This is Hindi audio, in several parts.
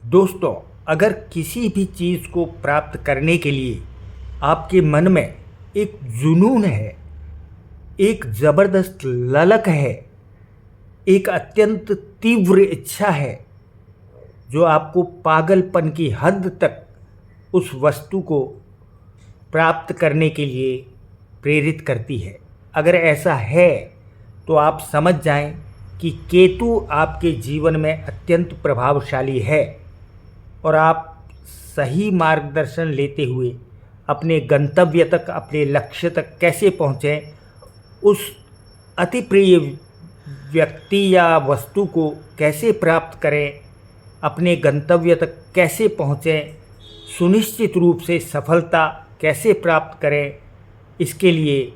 दोस्तों, अगर किसी भी चीज़ को प्राप्त करने के लिए आपके मन में एक जुनून है, एक ज़बरदस्त ललक है, एक अत्यंत तीव्र इच्छा है जो आपको पागलपन की हद तक उस वस्तु को प्राप्त करने के लिए प्रेरित करती है। अगर ऐसा है तो आप समझ जाएं कि केतु आपके जीवन में अत्यंत प्रभावशाली है और आप सही मार्गदर्शन लेते हुए अपने गंतव्य तक, अपने लक्ष्य तक कैसे पहुँचें, उस अति प्रिय व्यक्ति या वस्तु को कैसे प्राप्त करें, अपने गंतव्य तक कैसे पहुँचें, सुनिश्चित रूप से सफलता कैसे प्राप्त करें, इसके लिए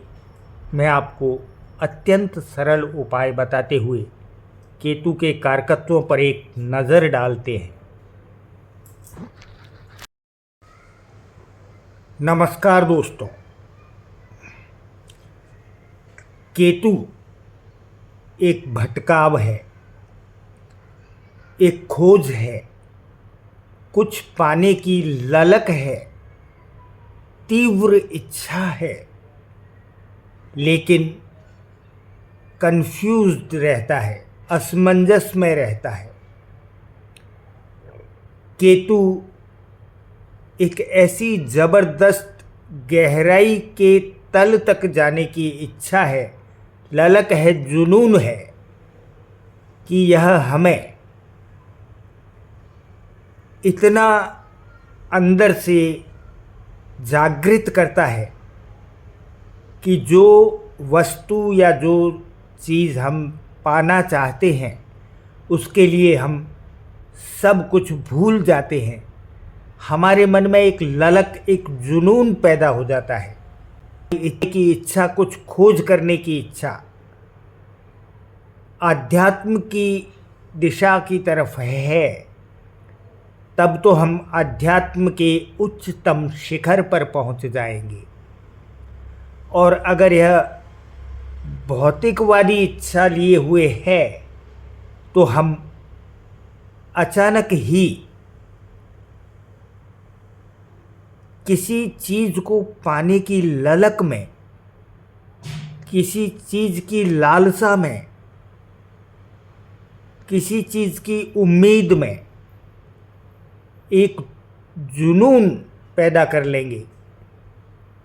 मैं आपको अत्यंत सरल उपाय बताते हुए केतु के कारकत्वों पर एक नज़र डालते हैं। नमस्कार दोस्तों, केतु एक भटकाव है, एक खोज है, कुछ पाने की ललक है, तीव्र इच्छा है, लेकिन कंफ्यूज्ड रहता है, असमंजस में रहता है। केतु एक ऐसी ज़बरदस्त गहराई के तल तक जाने की इच्छा है, ललक है, जुनून है कि यह हमें इतना अंदर से जागृत करता है कि जो वस्तु या जो चीज़ हम पाना चाहते हैं उसके लिए हम सब कुछ भूल जाते हैं। हमारे मन में एक ललक, एक जुनून पैदा हो जाता है की इच्छा, कुछ खोज करने की इच्छा, आध्यात्म की दिशा की तरफ है। तब तो हम आध्यात्म के उच्चतम शिखर पर पहुंच जाएंगे। और अगर यह भौतिकवादी इच्छा लिए हुए है तो हम अचानक ही किसी चीज़ को पाने की ललक में, किसी चीज़ की लालसा में, किसी चीज़ की उम्मीद में एक जुनून पैदा कर लेंगे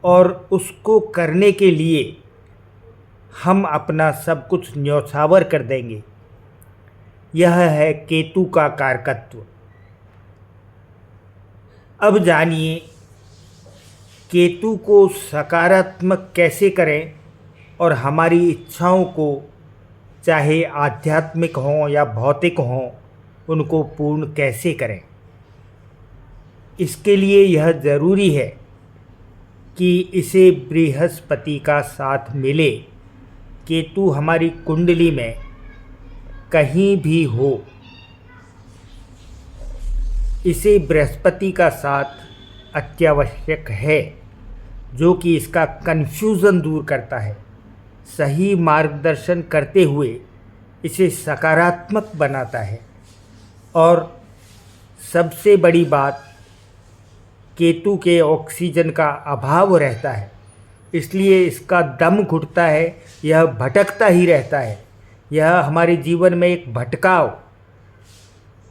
और उसको करने के लिए हम अपना सब कुछ न्यौछावर कर देंगे। यह है केतु का कारकत्व। अब जानिए केतु को सकारात्मक कैसे करें और हमारी इच्छाओं को, चाहे आध्यात्मिक हों या भौतिक हों, उनको पूर्ण कैसे करें। इसके लिए यह ज़रूरी है कि इसे बृहस्पति का साथ मिले। केतु हमारी कुंडली में कहीं भी हो, इसे बृहस्पति का साथ अत्यावश्यक है, जो कि इसका कन्फ्यूज़न दूर करता है, सही मार्गदर्शन करते हुए इसे सकारात्मक बनाता है। और सबसे बड़ी बात, केतु के ऑक्सीजन का अभाव रहता है, इसलिए इसका दम घुटता है, यह भटकता ही रहता है। यह हमारे जीवन में एक भटकाव,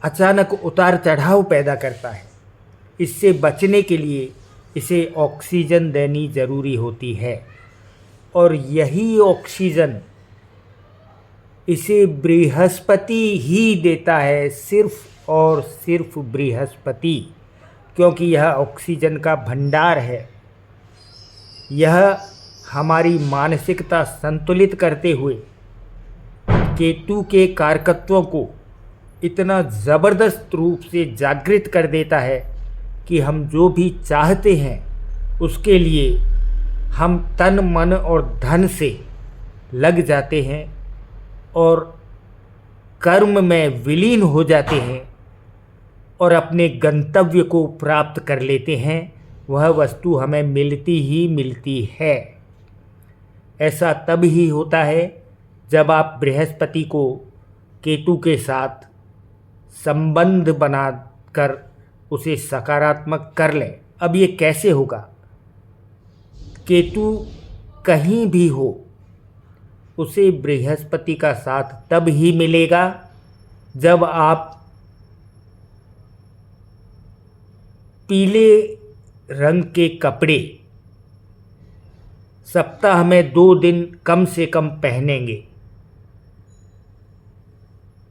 अचानक उतार चढ़ाव पैदा करता है। इससे बचने के लिए इसे ऑक्सीजन देनी ज़रूरी होती है और यही ऑक्सीजन इसे बृहस्पति ही देता है, सिर्फ और सिर्फ बृहस्पति, क्योंकि यह ऑक्सीजन का भंडार है। यह हमारी मानसिकता संतुलित करते हुए केतु के कारकत्वों को इतना ज़बरदस्त रूप से जागृत कर देता है कि हम जो भी चाहते हैं उसके लिए हम तन, मन और धन से लग जाते हैं और कर्म में विलीन हो जाते हैं और अपने गंतव्य को प्राप्त कर लेते हैं। वह वस्तु हमें मिलती ही मिलती है। ऐसा तब ही होता है जब आप बृहस्पति को केतु के साथ संबंध बना कर उसे सकारात्मक कर लें। अब ये कैसे होगा? केतु कहीं भी हो, उसे बृहस्पति का साथ तब ही मिलेगा जब आप पीले रंग के कपड़े सप्ताह में 2 दिन कम से कम पहनेंगे,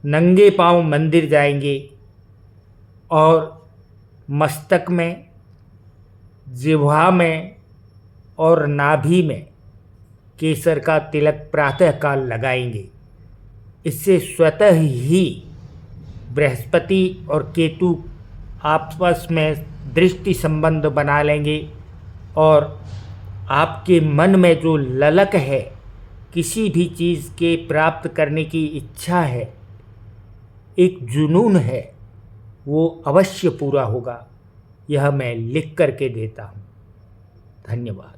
नंगे पांव मंदिर जाएंगे और मस्तक में, जिह्वा में और नाभि में केसर का तिलक प्रातःकाल लगाएंगे। इससे स्वतः ही बृहस्पति और केतु आपस में दृष्टि संबंध बना लेंगे और आपके मन में जो ललक है, किसी भी चीज़ के प्राप्त करने की इच्छा है, एक जुनून है, वो अवश्य पूरा होगा। यह मैं लिख करके देता हूँ। धन्यवाद।